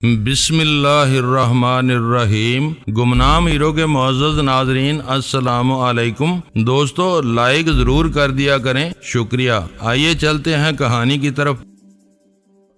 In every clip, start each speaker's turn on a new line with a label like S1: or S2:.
S1: بسم اللہ الرحمن الرحیم۔ گمنام ہیرو کے معزز ناظرین السلام علیکم۔ دوستو لائک ضرور کر دیا کریں، شکریہ۔ آئیے چلتے ہیں کہانی کی طرف۔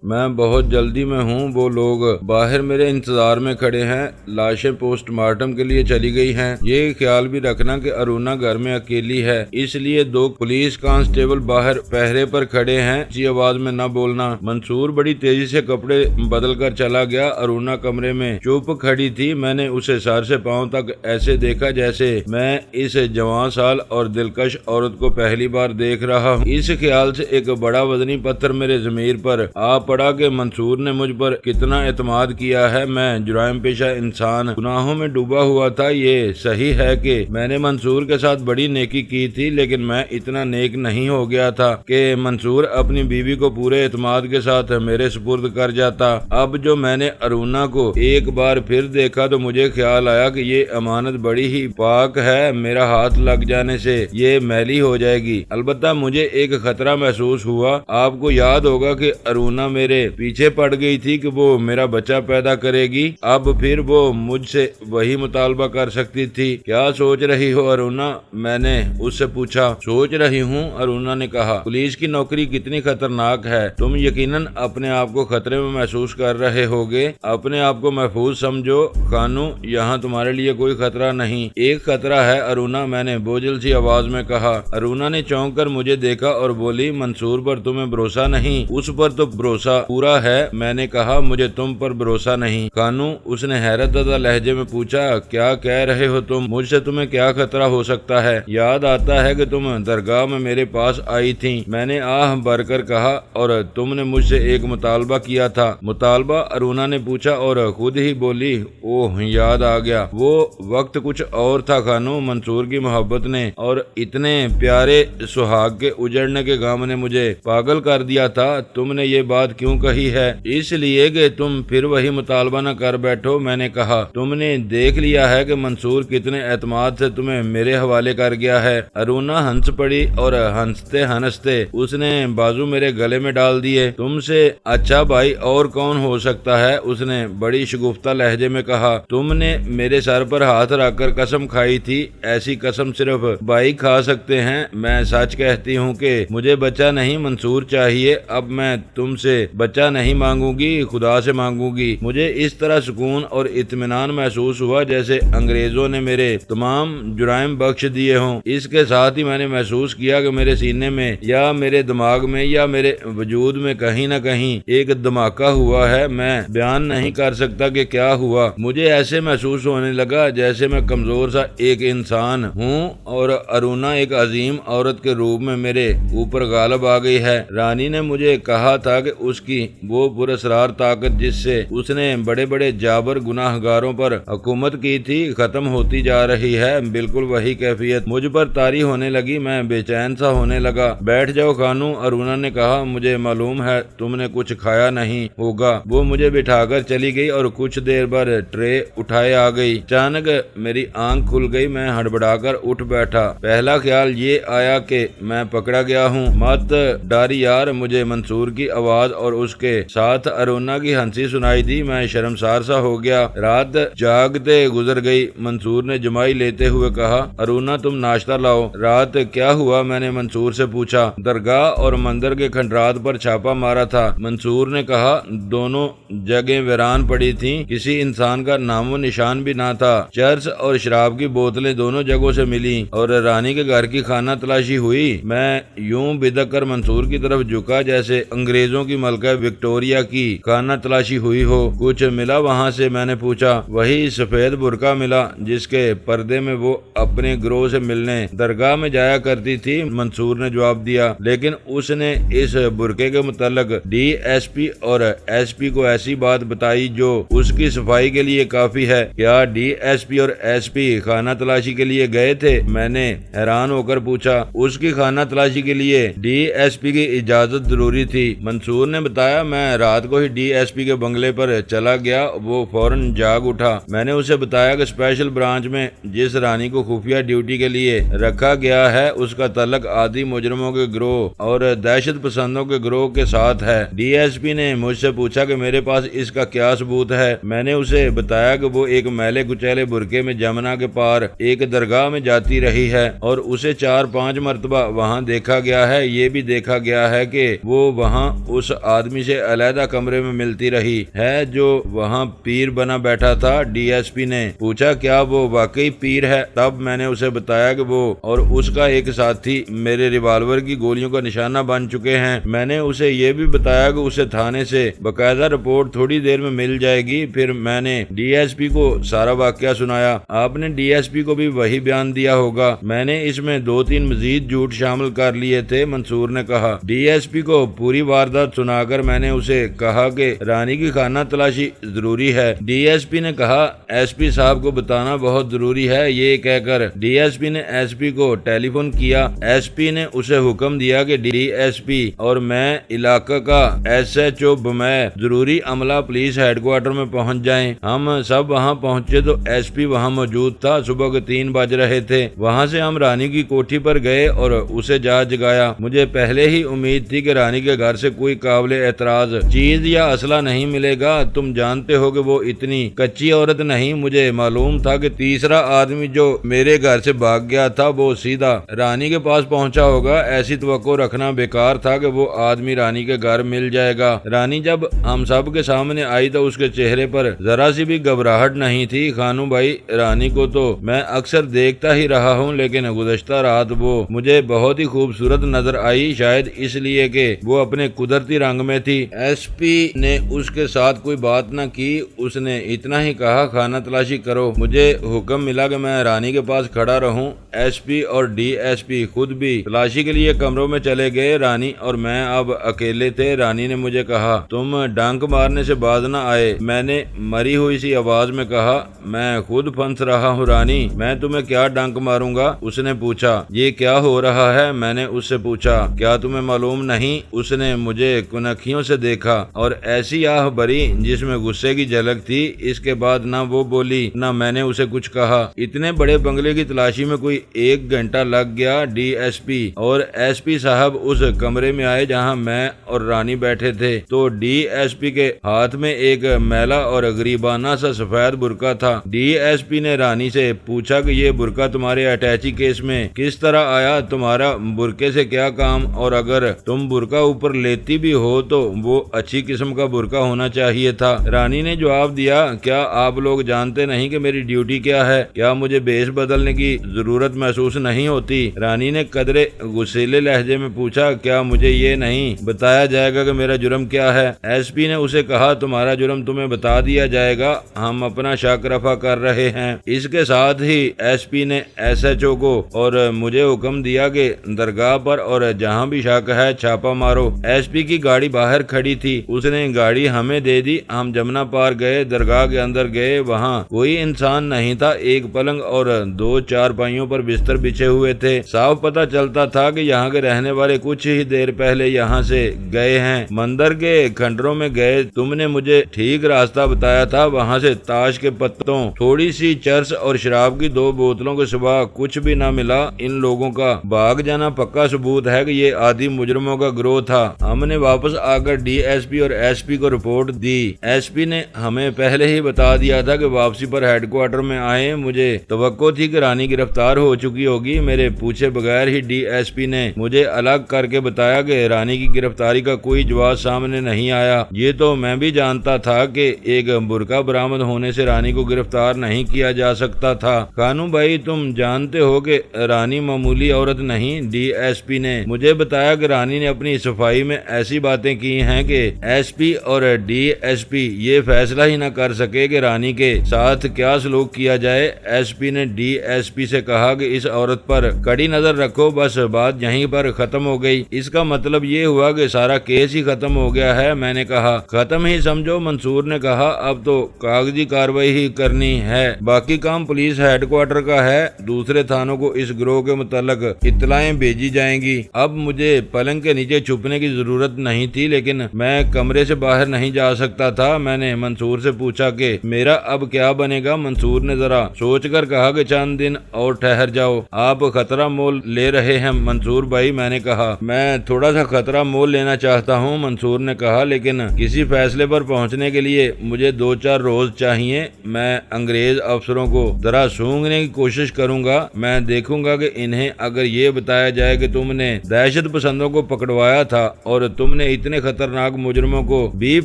S2: میں بہت جلدی میں ہوں، وہ لوگ باہر میرے انتظار میں کھڑے ہیں، لاشیں پوسٹ مارٹم کے لیے چلی گئی ہیں۔ یہ خیال بھی رکھنا کہ ارونا گھر میں اکیلی ہے، اس لیے 2 پولیس کانسٹیبل باہر پہرے پر کھڑے ہیں۔ اسی آواز میں نہ بولنا۔ منصور بڑی تیزی سے کپڑے بدل کر چلا گیا۔ ارونا کمرے میں چپ کھڑی تھی۔ میں نے اسے سر سے پاؤں تک ایسے دیکھا جیسے میں اس جوان سال اور دلکش عورت کو پہلی بار دیکھ رہا ہوں۔ اس خیال سے ایک بڑا وزنی پتھر میرے ضمیر پر پڑا کہ منصور نے مجھ پر کتنا اعتماد کیا ہے۔ میں جرائم پیشہ انسان گناہوں میں ڈوبا ہوا تھا۔ یہ صحیح ہے کہ میں نے منصور کے ساتھ بڑی نیکی کی تھی، لیکن میں اتنا نیک نہیں ہو گیا تھا کہ منصور اپنی بیوی کو پورے اعتماد کے ساتھ میرے سپرد کر جاتا۔ اب جو میں نے ارونا کو ایک بار پھر دیکھا تو مجھے خیال آیا کہ یہ امانت بڑی ہی پاک ہے، میرا ہاتھ لگ جانے سے یہ میلی ہو جائے گی۔ البتہ مجھے ایک خطرہ محسوس ہوا۔ آپ کو یاد ہوگا کہ ارونا میرے پیچھے پڑ گئی تھی کہ وہ میرا بچہ پیدا کرے گی۔ اب پھر وہ مجھ سے وہی مطالبہ کر سکتی تھی۔ کیا سوچ رہی ہو ارونا؟ میں نے اس سے پوچھا۔ سوچ رہی ہوں، ارونا نے کہا، پولیس کی نوکری کتنی خطرناک ہے۔ تم یقیناً اپنے آپ کو خطرے میں محسوس کر رہے ہوگے۔ اپنے آپ کو محفوظ سمجھو خانو، یہاں تمہارے لیے کوئی خطرہ نہیں۔ ایک خطرہ ہے ارونا، میں نے بوجھل سی آواز میں کہا۔ ارونا نے چونک کر مجھے دیکھا اور بولی، منصور پر تمہیں بھروسہ نہیں؟ اس پر تو بھروسہ پورا ہے۔ میں نے کہا، مجھے تم پر بھروسہ نہیں خانو۔ اس نے حیرت زدہ لہجے میں پوچھا، کیا کہہ رہے ہو تم؟ مجھ سے تمہیں کیا خطرہ ہو سکتا ہے؟ یاد آتا ہے کہ تم درگاہ میں میرے پاس آئی تھی، میں نے آہ بھر کر کہا، اور تم نے مجھ سے ایک مطالبہ کیا تھا۔ مطالبہ؟ ارونا نے پوچھا اور خود ہی بولی، اوہ یاد آ گیا، وہ وقت کچھ اور تھا خانو۔ منصور کی محبت نے اور اتنے پیارے سہاگ کے اجڑنے کے غم نے مجھے پاگل کر دیا تھا۔ تم نے یہ بات کیوں کہی ہے؟ اس لیے کہ تم پھر وہی مطالبہ نہ کر بیٹھو۔ میں نے کہا، تم نے دیکھ لیا ہے کہ منصور کتنے اعتماد سے تمہیں میرے حوالے کر گیا ہے۔ ارونا ہنس پڑی اور ہنستے ہنستے اس نے بازو میرے گلے میں ڈال دیے۔ تم سے اچھا بھائی اور کون ہو سکتا ہے؟ اس نے بڑی شگفتہ لہجے میں کہا۔ تم نے میرے سر پر ہاتھ رکھ کر قسم کھائی تھی، ایسی قسم صرف بھائی کھا سکتے ہیں۔ میں سچ کہتی ہوں کہ مجھے بچہ نہیں منصور چاہیے۔ اب میں تم سے بچہ نہیں مانگوں گی، خدا سے مانگوں گی۔ مجھے اس طرح سکون اور اطمینان محسوس ہوا جیسے انگریزوں نے میرے تمام جرائم بخش دیے ہوں۔ اس کے ساتھ ہی میں نے محسوس کیا کہ میرے سینے میں یا میرے دماغ میں یا میرے وجود میں کہیں نہ کہیں ایک دھماکہ ہوا ہے۔ میں بیان نہیں کر سکتا کہ کیا ہوا۔ مجھے ایسے محسوس ہونے لگا جیسے میں کمزور سا ایک انسان ہوں اور ارونا ایک عظیم عورت کے روپ میں میرے اوپر غالب آ گئی ہے۔ رانی نے مجھے کہا تھا کہ اس کی وہ پراسرار طاقت جس سے اس نے بڑے بڑے جابر گناہ گاروں پر حکومت کی تھی ختم ہوتی جا رہی ہے۔ بالکل وہی کیفیت مجھ پر طاری ہونے لگی۔ میں بے چین سا ہونے لگا۔ بیٹھ جاؤ خانو، ارونا نے کہا، مجھے معلوم ہے تم نے کچھ کھایا نہیں ہوگا۔ وہ مجھے بٹھا کر چلی گئی اور کچھ دیر بعد ٹرے اٹھائے آ گئی۔ اچانک میری آنکھ کھل گئی۔ میں ہڑبڑا کر اٹھ بیٹھا۔ پہلا خیال یہ آیا کہ میں پکڑا گیا ہوں۔ مت ڈر یار، مجھے منصور کی آواز اور اس کے ساتھ ارونا کی ہنسی سنائی دی۔ میں شرمسار سا ہو گیا۔ رات جاگتے گزر گئی۔ منصور نے جمائی لیتے ہوئے کہا، ارونا تم ناشتہ لاؤ۔ رات کیا ہوا؟ میں نے منصور سے پوچھا۔ درگاہ اور مندر کے کھنڈرات پر چھاپا مارا تھا، منصور نے کہا۔ دونوں جگہیں ویران پڑی تھیں، کسی انسان کا نام و نشان بھی نہ تھا۔ چرس اور شراب کی بوتلیں دونوں جگہوں سے ملی اور رانی کے گھر کی خانہ تلاشی ہوئی۔ میں یوں بدک کر منصور کی طرف جھکا جیسے انگریزوں کی ملکہ وکٹوریہ کی خانہ تلاشی ہوئی ہو۔ کچھ ملا وہاں سے؟ میں نے پوچھا۔ وہی سفید برقع ملا جس کے پردے میں وہ اپنے گروہ سے ملنے درگاہ میں جایا کرتی تھی، منصور نے جواب دیا۔ لیکن اس نے اس برقعے کے متعلق ڈی ایس پی اور ایس پی کو ایسی بات بتائی جو اس کی صفائی کے لیے کافی ہے۔ کیا ڈی ایس پی اور ایس پی خانہ تلاشی کے لیے گئے تھے؟ میں نے حیران ہو کر پوچھا۔ اس کی خانہ تلاشی کے لیے ڈی ایس پی کی اجازت ضروری تھی، منصور نے نے بتایا میں رات کو ہی ڈی ایس پی کے بنگلے پر چلا گیا. وہ فوراً جاگ اٹھا. میں نے اسے بتایا کہ اسپیشل برانچ میں جس رانی کو خفیہ ڈیوٹی کے لیے رکھا گیا ہے اس کا تعلق عادی مجرموں کے گروہ اور دہشت پسندوں کے گروہ کے ساتھ ہے. ڈی ایس پی نے مجھ سے پوچھا کہ میرے پاس اس کا کیا ثبوت ہے. میں نے اسے بتایا کہ وہ ایک میلے کچیلے برقعے میں جمنا کے پار ایک درگاہ میں جاتی رہی ہے اور اسے 4-5 مرتبہ وہاں دیکھا گیا ہے. یہ بھی دیکھا گیا ہے کہ وہ وہاں اس آدمی سے علیحدہ کمرے میں ملتی رہی ہے جو وہاں پیر بنا بیٹھا تھا. ڈی ایس پی نے پوچھا کیا وہ واقعی پیر ہے؟ تب میں نے اسے بتایا کہ وہ اور اس کا ایک ساتھی میرے ریوالور کی گولیوں کا نشانہ بن چکے ہیں. میں نے اسے یہ بھی بتایا کہ اسے تھانے سے باقاعدہ رپورٹ تھوڑی دیر میں مل جائے گی. پھر میں نے ڈی ایس پی کو سارا واقعہ سنایا. آپ نے ڈی ایس پی کو بھی وہی بیان دیا ہوگا. میں نے اس میں 2-3 مزید جھوٹ شامل کر لیے تھے. منصور نے کہا. ڈی ایس پی کو پوری واردات سنا کر میں نے اسے کہا کہ رانی کی خانہ تلاشی ضروری ہے. ڈی ایس پی نے کہا ایس پی صاحب کو بتانا بہت ضروری ہے. یہ کہہ کر ڈی ایس پی نے ایس پی کو ٹیلی فون کیا. ایس پی نے اسے حکم دیا کہ ڈی ایس پی اور میں علاقہ کا ایس ایچ او بمے ضروری عملہ پولیس ہیڈ کوارٹر میں پہنچ جائیں. ہم سب وہاں پہنچے تو ایس پی وہاں موجود تھا. صبح کے 3 بج رہے تھے. وہاں سے ہم رانی کی کوٹھی پر گئے اور اسے جگایا. مجھے پہلے ہی امید تھی کہ رانی کے گھر سے کوئی قابل اعتراض چیز یا اسلحہ نہیں ملے گا. تم جانتے ہو کہ وہ اتنی کچی عورت نہیں. مجھے معلوم تھا کہ تیسرا آدمی جو میرے گھر سے بھاگ گیا تھا وہ سیدھا رانی کے پاس پہنچا ہوگا. ایسی توقع رکھنا بیکار تھا کہ وہ آدمی رانی کے گھر مل جائے گا. رانی جب ہم سب کے سامنے آئی تو اس کے چہرے پر ذرا سی بھی گھبراہٹ نہیں تھی. خانو بھائی رانی کو تو میں اکثر دیکھتا ہی رہا ہوں لیکن گزشتہ رات وہ مجھے بہت ہی خوبصورت نظر آئی. شاید اس لیے کہ وہ اپنے قدرتی رنگ میں تھی. ایس پی نے اس کے ساتھ کوئی بات نہ کی. اس نے اتنا ہی کہا خانہ تلاشی کرو. مجھے حکم ملا کہ میں رانی کے پاس کھڑا رہوں. ایس پی اور ڈی ایس پی خود بھی تلاشی کے لیے کمروں میں چلے گئے. رانی اور میں اب اکیلے تھے. رانی نے مجھے کہا تم ڈنک مارنے سے باز نہ آئے. میں نے مری ہوئی سی آواز میں کہا میں خود پھنس رہا ہوں رانی. میں تمہیں کیا ڈنک ماروں گا؟ اس نے پوچھا. یہ کیا ہو رہا ہے؟ میں نے اس سے پوچھا. کیا تمہیں معلوم نہیں؟ اس نے مجھے کنکھیوں سے دیکھا اور ایسی آہ بری جس میں غصے کی جھلک تھی. اس کے بعد نہ وہ بولی نہ میں نے اسے کچھ کہا. اتنے بڑے بنگلے کی تلاشی میں کوئی 1 گھنٹہ لگ گیا. ڈی ایس پی اور ایس پی صاحب اس کمرے میں آئے جہاں میں اور رانی بیٹھے تھے تو ڈی ایس پی کے ہاتھ میں ایک میلا اور غریبانہ سا سفید برقع تھا. ڈی ایس پی نے رانی سے پوچھا کہ یہ برقع تمہارے اٹیچی کیس میں کس طرح آیا؟ تمہارا برقعے سے کیا کام؟ اور اگر تم برقع اوپر لیتی بھی ہو تو وہ اچھی قسم کا برقع ہونا چاہیے تھا. رانی نے جواب دیا کیا آپ لوگ جانتے نہیں کہ میری ڈیوٹی کیا ہے؟ کیا مجھے بیس بدلنے کی ضرورت محسوس نہیں ہوتی؟ رانی نے قدرے غصیلے لہجے میں پوچھا کیا مجھے یہ نہیں بتایا جائے گا کہ میرا جرم کیا ہے؟ ایس پی نے اسے کہا تمہارا جرم تمہیں بتا دیا جائے گا. ہم اپنا شک رفع کر رہے ہیں. اس کے ساتھ ہی ایس پی نے ایس ایچ او کو اور مجھے حکم دیا کہ درگاہ پر اور جہاں بھی شک ہے چھاپا مارو. ایس پی کی گاڑی باہر کھڑی تھی. اس نے گاڑی ہمیں دے دی. ہم جمنا پار گئے. درگاہ کے اندر گئے. وہاں کوئی انسان نہیں تھا. ایک پلنگ اور 2 چارپائیوں پر بستر بچھے ہوئے تھے. صاف پتہ چلتا تھا کہ یہاں کے رہنے والے کچھ ہی دیر پہلے یہاں سے گئے ہیں. مندر کے کھنڈروں میں گئے. تم نے مجھے ٹھیک راستہ بتایا تھا. وہاں سے تاش کے پتوں تھوڑی سی چرس اور شراب کی 2 بوتلوں کے سوا کچھ بھی نہ ملا. ان لوگوں کا بھاگ جانا پکا ثبوت ہے کہ یہ عادی مجرموں کا گروہ تھا. ہم نے واپس آ کر ڈی ایس پی اور ایس پی کو رپورٹ دی. ایس پی نے ہمیں پہلے ہی بتا دیا تھا کہ واپسی پر ہیڈ کوارٹر میں آئے. مجھے توقع تھی کہ رانی گرفتار ہو چکی ہوگی. میرے پوچھے بغیر ہی ڈی ایس پی نے مجھے الگ کر کے بتایا کہ رانی کی گرفتاری کا کوئی جواز سامنے نہیں آیا. یہ تو میں بھی جانتا تھا کہ ایک برقع برآمد ہونے سے رانی کو گرفتار نہیں کیا جا سکتا تھا. خانو بھائی تم جانتے ہو کہ رانی معمولی عورت نہیں. ڈی ایس پی نے مجھے بتایا کہ رانی نے اپنی صفائی میں ایسی باتیں کی ہیں کہ ایس پی اور ڈی ایس پی یہ فیصلہ ہی نہ کر سکے کہ رانی کے ساتھ کیا سلوک کیا جائے. ایس پی نے ڈی ایس پی سے کہا کہ اس عورت پر کڑی نظر رکھو. بس بات یہیں پر ختم ہو گئی. اس کا مطلب یہ ہوا کہ سارا کیس ہی ختم ہو گیا ہے. میں نے کہا ختم ہی سمجھو. منصور نے کہا اب تو کاغذی کارروائی ہی کرنی ہے. باقی کام پولیس ہیڈ کوارٹر کا ہے. دوسرے تھانوں کو اس گروہ کے متعلق اطلاعیں بھیجی جائیں گی. اب مجھے پلنگ کے نیچے چھپنے کی ضرورت نہیں نہیں تھی لیکن میں کمرے سے باہر نہیں جا سکتا تھا۔ میں نے منصور سے پوچھا کہ میرا اب کیا بنے گا؟ منصور نے ذرا سوچ کر کہا کہ چند دن اور ٹھہر جاؤ، آپ خطرہ مول لے رہے ہیں منصور بھائی۔ میں نے کہا میں تھوڑا سا خطرہ مول لینا چاہتا ہوں۔ منصور نے کہا لیکن کسی فیصلے پر پہنچنے کے لیے مجھے 2-4 روز چاہیے۔ میں انگریز افسروں کو ذرا سونگنے کی کوشش کروں گا۔ میں دیکھوں گا کہ انہیں اگر یہ بتایا جائے کہ تم نے دہشت پسندوں کو پکڑوایا تھا اور تم نے اتنے خطرناک مجرموں کو بھی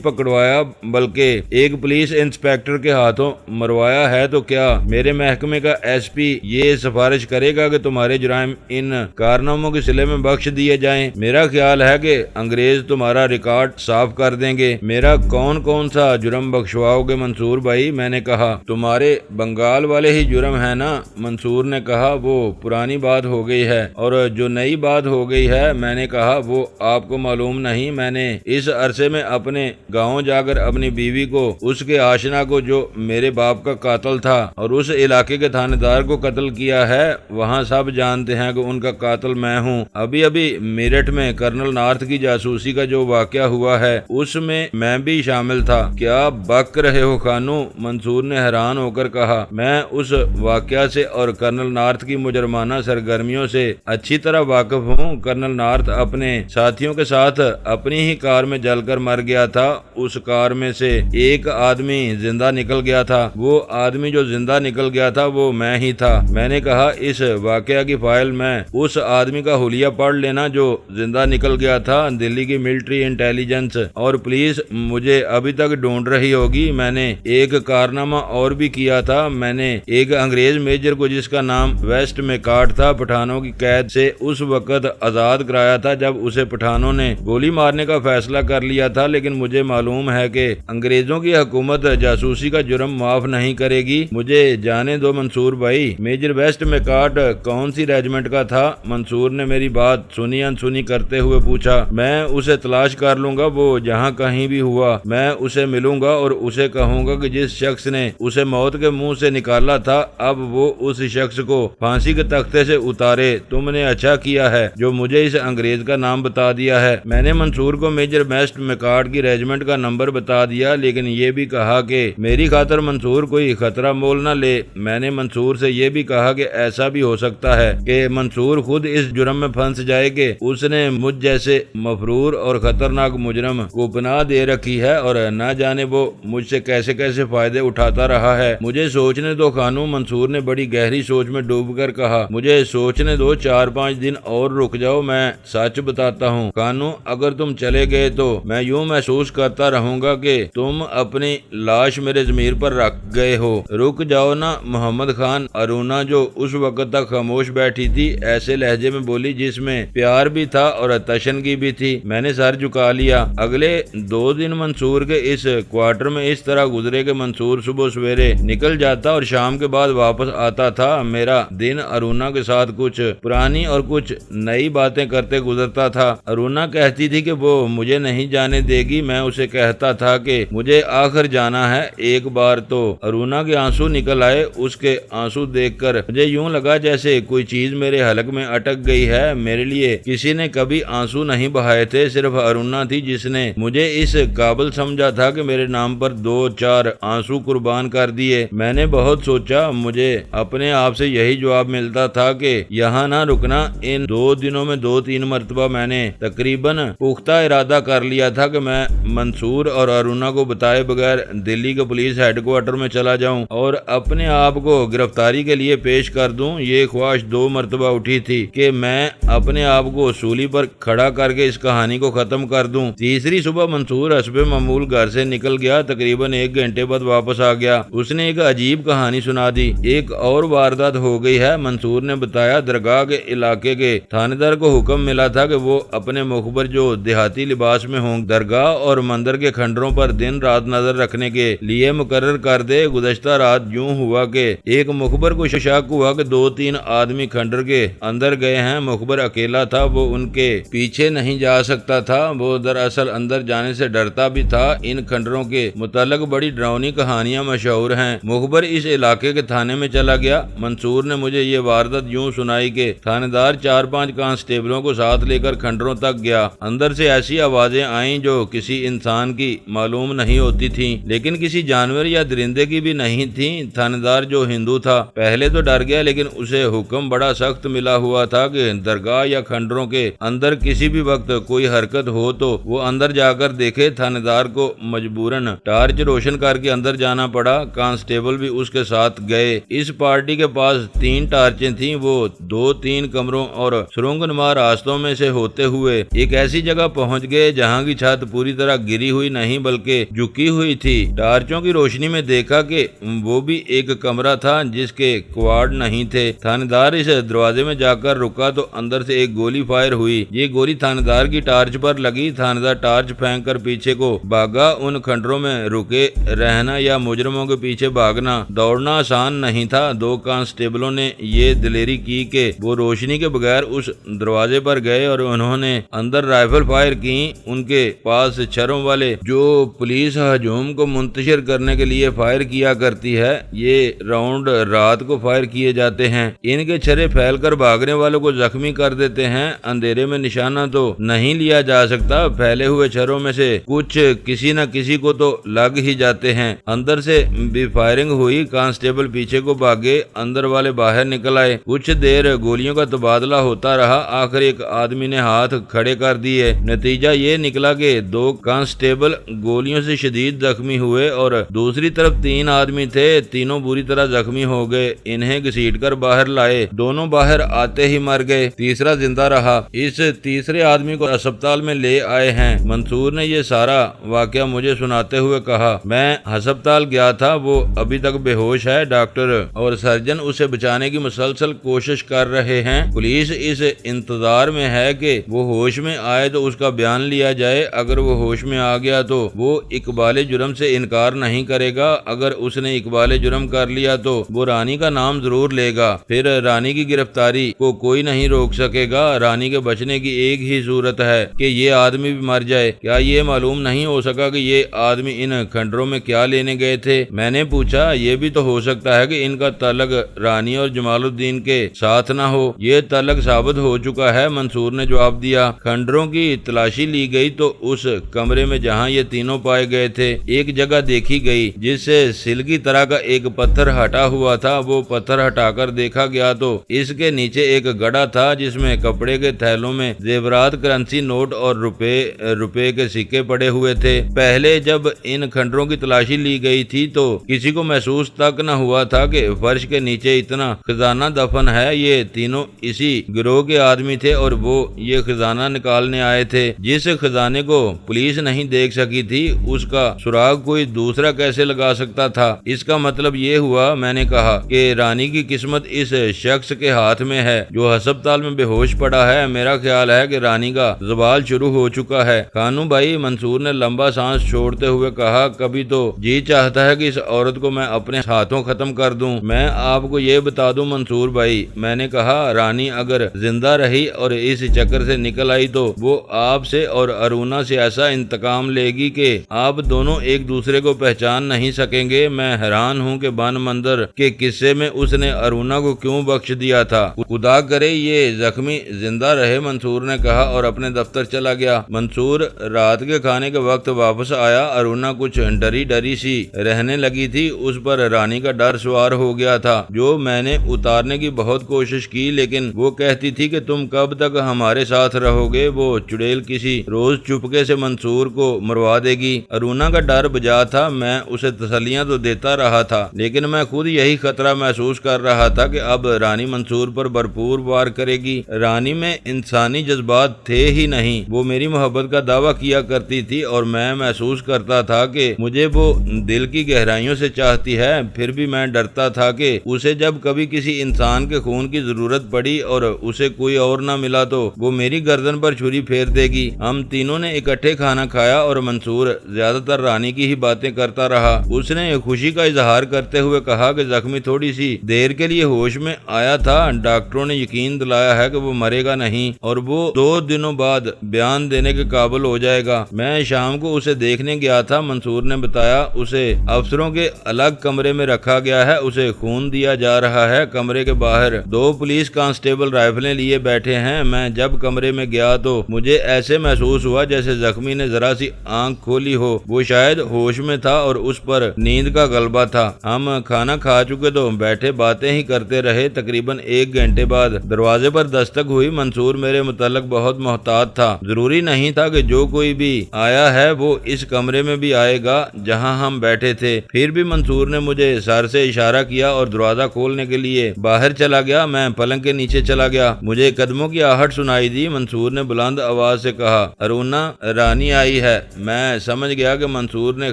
S2: پکڑوایا بلکہ ایک پولیس انسپیکٹر کے ہاتھوں مروایا ہے، تو کیا میرے محکمے کا ایس پی یہ سفارش کرے گا کہ تمہارے جرائم ان کارناموں کے صلے میں بخش دیے جائیں؟ میرا خیال ہے کہ انگریز تمہارا ریکارڈ صاف کر دیں گے۔ میرا کون سا جرم بخشواؤ گے منصور بھائی؟ میں نے کہا تمہارے بنگال والے ہی جرم ہے نا؟ منصور نے کہا وہ پرانی بات ہو گئی ہے اور جو نئی بات ہو گئی ہے، میں نے کہا وہ آپ کو معلوم نہیں؟ میں نے اس عرصے میں اپنے گاؤں جا کر اپنی بیوی کو، اس کے آشنا کو جو میرے باپ کا قاتل تھا اور اس علاقے کے تھانے دار کو قتل کیا ہے، وہاں سب جانتے ہیں کہ ان کا قاتل میں ہوں۔ ابھی میرٹھ میں کرنل نارتھ کی جاسوسی کا جو واقعہ ہوا ہے اس میں بھی شامل تھا۔ کیا بک رہے ہو خانو؟ منصور نے حیران ہو کر کہا میں اس واقعہ سے اور کرنل نارتھ کی مجرمانہ سرگرمیوں سے اچھی طرح واقف ہوں۔ کرنل نارتھ اپنے ساتھیوں کے ساتھ اپنی ہی کار میں جل کر مر گیا تھا۔ اس کار میں سے ایک آدمی زندہ نکل گیا تھا۔ وہ آدمی جو زندہ نکل گیا تھا وہ میں ہی تھا۔ میں نے کہا اس واقعہ کی فائل میں اس آدمی کا حلیہ پڑھ لینا جو زندہ نکل گیا تھا۔ دلی کی ملٹری انٹیلیجنس اور پولیس مجھے ابھی تک ڈھونڈ رہی ہوگی۔ میں نے ایک کارنامہ اور بھی کیا تھا۔ میں نے ایک انگریز میجر کو جس کا نام ویسٹ میں کاٹ تھا، پٹھانوں کی قید سے اس وقت آزاد کرایا تھا جب اسے پٹھانوں نے گولی مارنے کا فیصلہ کر لیا تھا، لیکن مجھے معلوم ہے کہ انگریزوں کی حکومت جاسوسی کا جرم معاف نہیں کرے گی۔ مجھے جانے دو منصور بھائی۔ میجر ویسٹ میں کاٹ کون سی ریجمنٹ کا تھا؟ منصور نے میری بات سنی انسنی کرتے ہوئے پوچھا۔ میں اسے تلاش کر لوں گا، وہ جہاں کہیں بھی ہوا میں اسے ملوں گا اور اسے کہوں گا کہ جس شخص نے اسے موت کے منہ سے نکالا تھا اب وہ اس شخص کو پھانسی کے تختے سے اتارے۔ تم نے اچھا کیا ہے جو مجھے اس انگریز کا نام بتا دیا ہے۔ میں نے منصور کو میجر ویسٹ میکارڈ کی ریجمنٹ کا نمبر بتا دیا، لیکن یہ بھی کہا کہ میری خاطر منصور کوئی خطرہ مول نہ لے۔ میں نے منصور سے یہ بھی کہا کہ ایسا بھی ہو سکتا ہے کہ منصور خود اس جرم میں پھنس جائے کہ اس نے مجھ جیسے مفرور اور خطرناک مجرم کو پناہ دے رکھی ہے اور نہ جانے وہ مجھ سے کیسے کیسے فائدے اٹھاتا رہا ہے۔ مجھے سوچنے دو خانو۔ منصور نے بڑی گہری سوچ میں ڈوب کر کہا مجھے سوچنے دو، 4-5 دن اور رک جاؤ۔ میں سچ بتاتا ہوں خانو، اگر تم چلے گئے تو میں یوں محسوس کرتا رہوں گا کہ تم اپنی لاش میرے ضمیر پر رکھ گئے ہو۔ رک جاؤ نا محمد خان۔ ارونا جو اس وقت تک خاموش بیٹھی تھی ایسے لہجے میں بولی جس میں پیار بھی تھا اور تشنگی بھی تھی۔ میں نے سر جھکا لیا۔ اگلے 2 دن منصور کے اس کوارٹر میں اس طرح گزرے کہ منصور صبح سویرے نکل جاتا اور شام کے بعد واپس آتا تھا۔ میرا دن ارونا کے ساتھ کچھ پرانی اور کچھ نئی باتیں کرتے گزرتا تھا۔ ارونا کہتی تھی کہ وہ مجھے نہیں جانے دے گی، میں اسے کہتا تھا کہ مجھے آخر جانا ہے۔ ایک بار تو ارونا کے آنسو نکل آئے۔ اس کے آنسو دیکھ کر مجھے یوں لگا جیسے کوئی چیز میرے حلق میں اٹک گئی ہے۔ میرے لیے کسی نے کبھی آنسو نہیں بہائے تھے، صرف ارونا تھی جس نے مجھے اس قابل سمجھا تھا کہ میرے نام پر 2-4 آنسو قربان کر دیے۔ میں نے بہت سوچا، مجھے اپنے آپ سے یہی جواب ملتا تھا کہ یہاں نہ رکنا۔ ان 2 دنوں میں 2-3 مرتبہ میں نے تقریباً پختہ ارادہ کر لیا تھا کہ میں منصور اور ارونا کو بتائے بغیر دلی کے پولیس ہیڈ کوارٹر میں چلا جاؤں اور اپنے آپ کو گرفتاری کے لیے پیش کر دوں۔ یہ خواہش 2 مرتبہ اٹھی تھی کہ میں اپنے آپ کو سولی پر کھڑا کر کے اس کہانی کو ختم کر دوں۔ تیسری صبح منصور حسب معمول گھر سے نکل گیا۔ تقریباً 1 گھنٹے بعد واپس آ گیا۔ اس نے ایک عجیب کہانی سنا دی۔ ایک اور واردات ہو گئی ہے، منصور نے بتایا۔ درگاہ کے علاقے کے تھانے دار کو حکم ملا تھا کہ وہ اپنے مخبر جو دیہاتی لباس میں ہوں درگاہ اور مندر کے کھنڈروں پر دن رات نظر رکھنے کے لیے مقرر کر دے۔ گزشتہ رات یوں ہوا کہ ایک مخبر کو شک ہوا کہ 2-3 آدمی کھنڈر کے اندر گئے ہیں۔ مخبر اکیلا تھا، وہ ان کے پیچھے نہیں جا سکتا تھا۔ وہ دراصل اندر جانے سے ڈرتا بھی تھا۔ ان کھنڈروں کے متعلق بڑی ڈراؤنی کہانیاں مشہور ہیں۔ مخبر اس علاقے کے تھانے میں چلا گیا۔ منصور نے مجھے یہ واردات یوں سنائی کہ تھانے دار 4-5 کانسٹیبلوں کو ساتھ لے کر کھنڈروں تک گیا۔ اندر سے ایسی آوازیں آئیں جو کسی انسان کی معلوم نہیں ہوتی تھیں، لیکن کسی جانور یا درندے کی بھی نہیں تھیں۔ تھانے جو ہندو تھا پہلے تو ڈر گیا، لیکن اسے حکم بڑا سخت ملا ہوا تھا کہ درگاہ یا کھنڈروں کے اندر کسی بھی وقت کوئی حرکت ہو تو وہ اندر جا کر دیکھے۔ تھانے کو مجبوراً ٹارچ روشن کر کے اندر جانا پڑا۔ کانسٹیبل بھی اس کے ساتھ گئے۔ اس پارٹی کے پاس 3 ٹارچیں تھیں۔ وہ 2-3 کمروں اور سرنگ نما راستوں میں سے ہوتے ہوئے ایک ایسی جگہ پہنچ گئے جہاں کی چھت پوری طرح گری ہوئی نہیں بلکہ جھکی ہوئی تھی۔ ٹارچوں کی روشنی میں دیکھا کہ وہ بھی ایک کمرہ تھا جس کے کواڑ نہیں تھے۔ تھانے اس دروازے میں جا کر رکا تو اندر سے ایک گولی فائر ہوئی۔ یہ گولی تھانے کی ٹارچ پر لگی۔ تھانے ٹارچ پھینک کر پیچھے کو بھاگا۔ ان کھنڈروں میں رکے رہنا یا مجرموں کے پیچھے بھاگنا دوڑنا آسان نہیں تھا۔ 2 کانسٹیبلوں نے یہ دلیری کی کہ وہ روشنی کے بغیر اس دروازے پر گئے اور انہوں نے اندر رائفل فائر کی۔ ان کے پاس چھروں والے جو پولیس ہجوم کو منتشر کرنے کے لیے فائر کیا کرتی ہے، یہ راؤنڈ رات کو فائر کیے جاتے ہیں۔ ان کے چھرے پھیل کر بھاگنے والوں کو زخمی کر دیتے ہیں۔ اندھیرے میں نشانہ تو نہیں لیا جا سکتا، پھیلے ہوئے چھروں میں سے کچھ کسی نہ کسی کو تو لگ ہی جاتے ہیں۔ اندر سے بھی فائرنگ ہوئی۔ کانسٹیبل پیچھے کو بھاگے، اندر والے باہر نکل آئے۔ کچھ دیر گولیوں کا تبادلہ ہوتا رہا۔ آخر ایک آدمی نے ہاتھ کھڑے کر دیے۔ نتیجہ یہ نکلا کہ 2 کانسٹیبل گولیوں سے شدید زخمی ہوئے اور دوسری طرف 3 آدمی تھے، تینوں بری طرح زخمی ہو گئے۔ انہیں گھسیٹ کر باہر لائے، دونوں باہر آتے ہی مر گئے، تیسرا زندہ رہا۔ اس تیسرے آدمی کو ہسپتال میں لے آئے ہیں۔ منصور نے یہ سارا واقعہ مجھے سناتے ہوئے کہا، میں ہسپتال گیا تھا، وہ ابھی تک بے ہوش ہے۔ ڈاکٹر اور سرجن اسے بچانے کی مسلسل کوشش کر رہے ہیں۔ پولیس اس انتظار میں ہے کہ وہ ہوش میں آئے تو اس کا بیان لیا جائے۔ اگر وہ ہوش میں آ گیا تو وہ اقبال جرم سے انکار نہیں کرے گا۔ اگر اس نے اقبال جرم کر لیا تو وہ رانی کا نام ضرور لے گا، پھر رانی کی گرفتاری کو کوئی نہیں روک سکے گا۔ رانی کے بچنے کی ایک ہی صورت ہے کہ یہ آدمی بھی مر جائے۔ کیا یہ معلوم نہیں ہو سکا کہ یہ آدمی ان کھنڈروں میں کیا لینے گئے تھے؟ میں نے پوچھا، یہ بھی تو ہو سکتا ہے کہ ان کا تعلق رانی اور جمال الدین کے ساتھ نہ ہو۔ یہ تعلق ثابت ہو چکا ہے، منصور نے جواب دیا۔ کھنڈروں کی تلاشی لی گئی تو اس کمرے میں جہاں یہ تینوں پائے گئے تھے ایک جگہ دیکھی گئی جس سے سل کی طرح کا ایک پتھر ہٹا ہوا تھا۔ وہ پتھر ہٹا کر دیکھا گیا تو اس کے نیچے ایک گڑھا تھا جس میں کپڑے کے تھیلوں میں زیورات، کرنسی نوٹ اور روپے کے سکے پڑے ہوئے تھے۔ پہلے جب ان کھنڈروں کی تلاشی لی گئی تھی تو کسی کو محسوس تک نہ ہوا تھا کہ فرش کے نیچے اتنا خزانہ دفن ہے۔ یہ تینوں اسی گروہ کے آدمی تھے اور وہ یہ خزانہ نکالنے آئے تھے۔ جس خزانے کو پولیس نہیں دیکھ سکی تھی اس کا سراغ کوئی دوسرا کیسے لگا سکتا تھا؟ اس کا مطلب یہ ہوا، میں نے کہا، کہ رانی کی قسمت اس شخص کے ہاتھ میں ہے جو ہسپتال میں بے ہوش پڑا ہے۔ میرا خیال ہے کہ رانی کا زوال شروع ہو چکا ہے۔ خانو بھائی، منصور نے لمبا سانس چھوڑتے ہوئے کہا، کبھی تو جی چاہتا ہے کہ اس عورت کو میں اپنے ہاتھوں ختم کر دوں۔ میں آپ کو یہ بتا دوں منصور بھائی، میں نے کہا، رانی اگر زندہ رہی اور اس چکر سے نکل آئی تو وہ آپ سے اور ارونا سے ایسا انتقام لے گی کہ آپ دونوں ایک دوسرے کو پہچان نہیں سکیں گے۔ میں حیران ہوں کہ بان مندر کے قصے میں اس نے ارونا کو کیوں بخش دیا تھا۔ خدا کرے یہ زخمی زندہ رہے، منصور نے کہا اور اپنے دفتر چلا گیا۔ منصور رات کے کھانے کے وقت واپس آیا۔ ارونا کچھ ڈری سی رہنے لگی تھی، اس پر رانی کا ڈر سوار ہو گیا تھا جو میں نے اتارنے کی بہت کوشش کی، لیکن وہ کہتی تھی کہ تم کب تک ہمارے ساتھ رہو گے؟ وہ چڑیل کسی روز چپکے سے منصور کو مروا دے گی۔ ارونا کا ڈر بجا تھا۔ میں اسے تسلیاں تو دیتا رہا تھا، لیکن میں خود یہی خطرہ محسوس کر رہا تھا کہ اب رانی منصور پر بھرپور وار کرے گی۔ رانی میں انسانی جذبات تھے ہی نہیں۔ وہ میری محبت کا دعویٰ کیا کرتی تھی اور میں محسوس کرتا تھا کہ مجھے وہ دل کی گہرائیوں سے چاہتی ہے۔ پھر بھی میں ڈرتا تھا کہ اسے جب کبھی کسی انسان کے خون کی ضرورت پڑی اور اسے کوئی اور نہ ملا تو وہ میری گردن پر چھری پھیر دے گی۔ ہم تینوں نے اکٹھے کھانا کھایا اور منصور زیادہ تر رانی کی ہی باتیں کرتا رہا۔ اس نے خوشی کا اظہار کرتے ہوئے کہا کہ زخمی تھوڑی سی دیر کے لیے ہوش میں آیا تھا، ڈاکٹروں نے یقین دلایا ہے کہ وہ مرے گا نہیں اور وہ 2 دنوں بعد بیان دینے کے قابل ہو جائے گا۔ میں شام کو اسے دیکھنے گیا تھا، منصور نے بتایا۔ اسے افسروں کے الگ کمرے میں رکھا گیا ہے، اسے خون دیا جا رہا ہے۔ کمرے کے باہر 2 پولیس کانسٹیبل رائفلیں لیے بیٹھے ہیں۔ میں جب کمرے میں گیا تو مجھے ایسے محسوس ہوا جیسے زخمی نے ذرا سی آنکھ کھولی ہو۔ وہ شاید ہوش میں تھا اور اس پر نیند کا غلبہ تھا۔ ہم کھانا کھا چکے تو بیٹھے باتیں ہی کرتے رہے۔ تقریباً 1 گھنٹے بعد دروازے پر دستک ہوئی۔ منصور میرے متعلق بہت محتاط تھا۔ ضروری نہیں تھا کہ جو کوئی بھی آیا ہے وہ اس کمرے میں بھی آئے گا جہاں ہم بیٹھے تھے۔ پھر بھی منصور نے مجھے سر سے اشارہ کیا اور دروازہ کھولنے کے لیے باہر چلا گیا۔ میں پلنگ کے نیچے چلا گیا۔ مجھے قدموں کی آہٹ سنائی دی۔ منصور نے بلند آواز سے کہا، ارونا، رانی آئی ہے۔ میں سمجھ گیا کہ منصور نے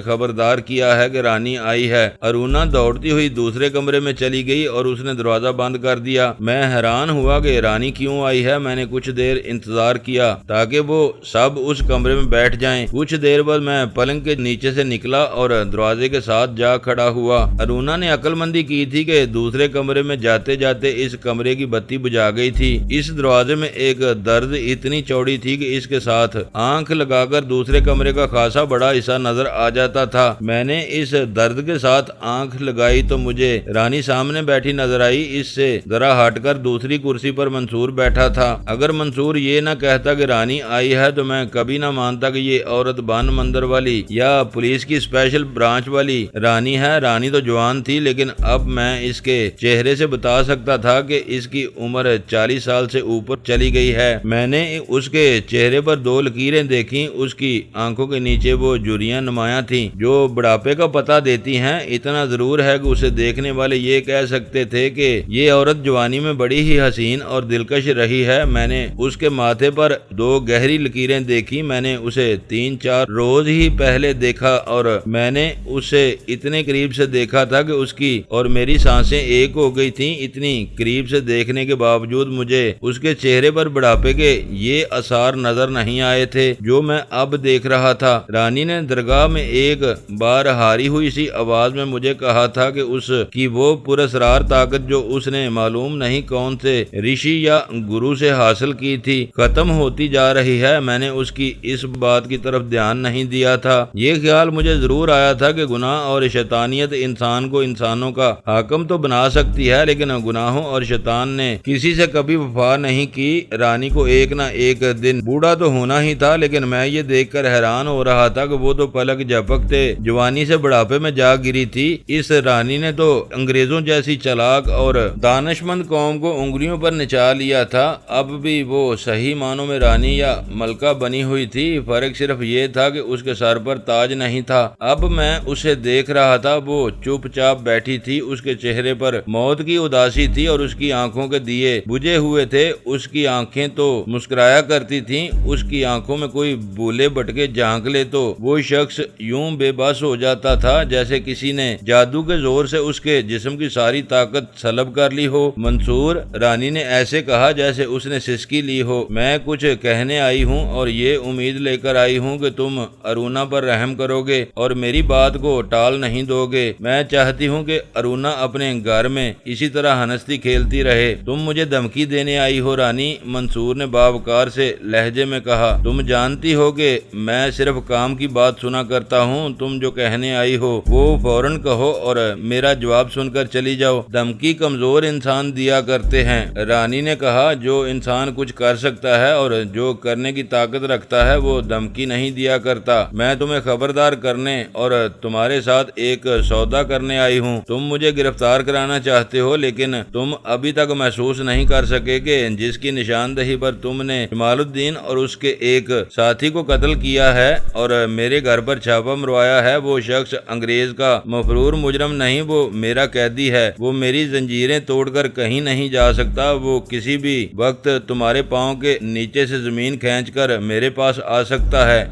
S2: خبردار کیا ہے کہ رانی آئی ہے۔ ارونا دوڑتی ہوئی دوسرے کمرے میں چلی گئی اور اس نے دروازہ بند کر دیا۔ میں حیران ہوا کہ رانی کیوں آئی ہے۔ میں نے کچھ دیر انتظار کیا تاکہ وہ سب اس کمرے میں بیٹھ جائیں۔ کچھ دیر بعد میں پلنگ کے نیچے سے نکلا اور دروازے کے ساتھ جا کھڑا ہوا۔ ارونا نے عقل مندی کی تھی کہ دوسرے کمرے میں جاتے جاتے اس کمرے کی بتی بجھا گئی تھی۔ اس دروازے میں ایک درد اتنی چوڑی تھی کہ اس کے ساتھ آنکھ لگا کر دوسرے کمرے کا خاصا بڑا حصہ نظر آ جاتا تھا۔ میں نے اس درد کے ساتھ آنکھ لگائی تو مجھے رانی سامنے بیٹھی نظر آئی۔ اس سے ذرا ہٹ کر دوسری کرسی پر منصور بیٹھا تھا۔ اگر منصور یہ نہ کہتا کہ رانی آئی ہے تو میں کبھی نہ مانتا کہ یہ عورت بان مندر والی یا پولیس کی اسپیشل برانچ والی رانی ہے۔ رانی تو جوان تھی لیکن اب میں اس کے چہرے سے بتا سکتا تھا کہ اس کی عمر 40 سال سے اوپر چلی گئی ہے۔ میں نے اس کے چہرے پر 2 لکیریں دیکھی۔ اس کی آنکھوں کے نیچے وہ جھریاں نمایاں تھیں جو بڑھاپے کا پتہ دیتی ہیں۔ اتنا ضرور ہے کہ اسے دیکھنے والے یہ کہہ سکتے تھے کہ یہ عورت جوانی میں بڑی ہی حسین اور دلکش رہی ہے۔ میں نے اس کے ماتھے پر 2 گہری لکیریں دیکھی۔ میں نے اسے 3-4 روز ہی پہلے دیکھا اور میں نے اسے اتنے قریب سے دیکھا تھا کہ اس کی اور میری سانسیں ایک ہو گئی تھیں۔ اتنی قریب سے دیکھنے کے باوجود مجھے اس کے چہرے پر بڑھاپے کے یہ آثار نظر نہیں آئے تھے جو میں اب دیکھ رہا تھا۔ رانی نے درگاہ میں ایک بار ہاری ہوئی سی آواز میں مجھے کہا تھا کہ اس کی وہ پراسرار طاقت جو اس نے معلوم نہیں کون سے رشی یا گرو سے حاصل کی تھی ختم ہوتی جا رہی ہے۔ میں نے اس کی اس بات کی طرف دھیان نہیں دیا تھا۔ یہ خیال مجھے ضرور آیا تھا کہ گناہ اور شیطانیت انسان کو انسانوں کا حاکم تو بنا سکتی ہے لیکن گناہوں اور شیطان نے کسی سے کبھی وفا نہیں کی۔ رانی کو ایک نہ ایک دن بوڑھا تو ہونا ہی تھا لیکن میں یہ دیکھ کر حیران ہو رہا تھا کہ وہ تو پلک جھپکتے جوانی سے بڑھاپے میں جا گری تھی۔ اس رانی نے تو انگریزوں جیسی چلاک اور دانشمند قوم کو انگلیوں پر نچا لیا تھا۔ اب بھی وہ صحیح معنوں میں رانی یا ملکہ بنی ہوئی تھی۔ فرق صرف یہ تھا کہ اس کے سر پر تاج نہیں تھا۔ اب میں اسے دیکھ رہا تھا۔ وہ چپ چاپ بیٹھی تھی۔ اس کے چہرے پر موت کی اداسی تھی اور اس کی آنکھوں کے دیے بجھے ہوئے تھے۔ اس کی آنکھیں تو مسکرایا کرتی تھیں۔ اس کی آنکھوں میں کوئی بولے بٹکے جھانک لے تو وہ شخص یوں بے بس ہو جاتا تھا جیسے کسی نے جادو کے زور سے اس کے جسم کی ساری طاقت سلب کر لی ہو۔ منصور، رانی نے ایسے کہا جیسے اس نے سسکی لی ہو، میں کچھ کہنے آئی ہوں اور یہ امید لے کر آئی ہوں کہ تم ارونا پر رحم کرو گے اور میری بات کو ٹال نہیں دو گے۔ میں چاہتی ہوں کہ ارونا اپنے گھر میں اسی طرح ہنستی کھیلتی رہے۔ تم مجھے دھمکی دینے آئی ہو رانی، منصور نے باوقار سے لہجے میں کہا۔ تم جانتی ہو کہ میں صرف کام کی بات سنا کرتا ہوں۔ تم جو کہنے آئی ہو وہ فوراً کہو اور میرا جواب سن کر چلی جاؤ۔ دھمکی کمزور انسان دیا کرتے ہیں، رانی نے کہا۔ جو انسان کچھ کر سکتا ہے اور جو کرنے کی طاقت رکھتا ہے وہ دھمکی نہیں دیا کرتا۔ میں تمہیں خبردار کرنے اور تمہارے ساتھ ایک سودا کرنے آئی ہوں۔ تم مجھے گرفتار کرانا چاہتے ہو لیکن تم ابھی تک محسوس نہیں کر سکے کہ جس کی نشاندہی پر تم نے جمال الدین اور اس کے ایک ساتھی کو قتل کیا ہے اور میرے گھر پر چھاپا مروایا ہے وہ شخص انگریز کا مفرور مجرم نہیں، وہ میرا قیدی ہے۔ وہ میری زنجیریں توڑ کر کہیں نہیں جا سکتا۔ وہ کسی بھی وقت تمہارے پاؤں کے نیچے سے زمین کھینچ کر میرے پاس آ سکتا ہے۔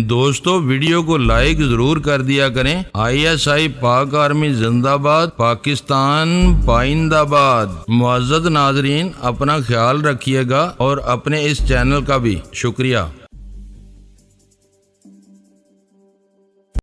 S1: دوستو ویڈیو کو لائک ضرور کر دیا کریں۔ ISI پاک آرمی زندہ باد، پاکستان پائندہ باد۔ معزز ناظرین، اپنا خیال رکھیے گا اور اپنے اس چینل کا بھی شکریہ۔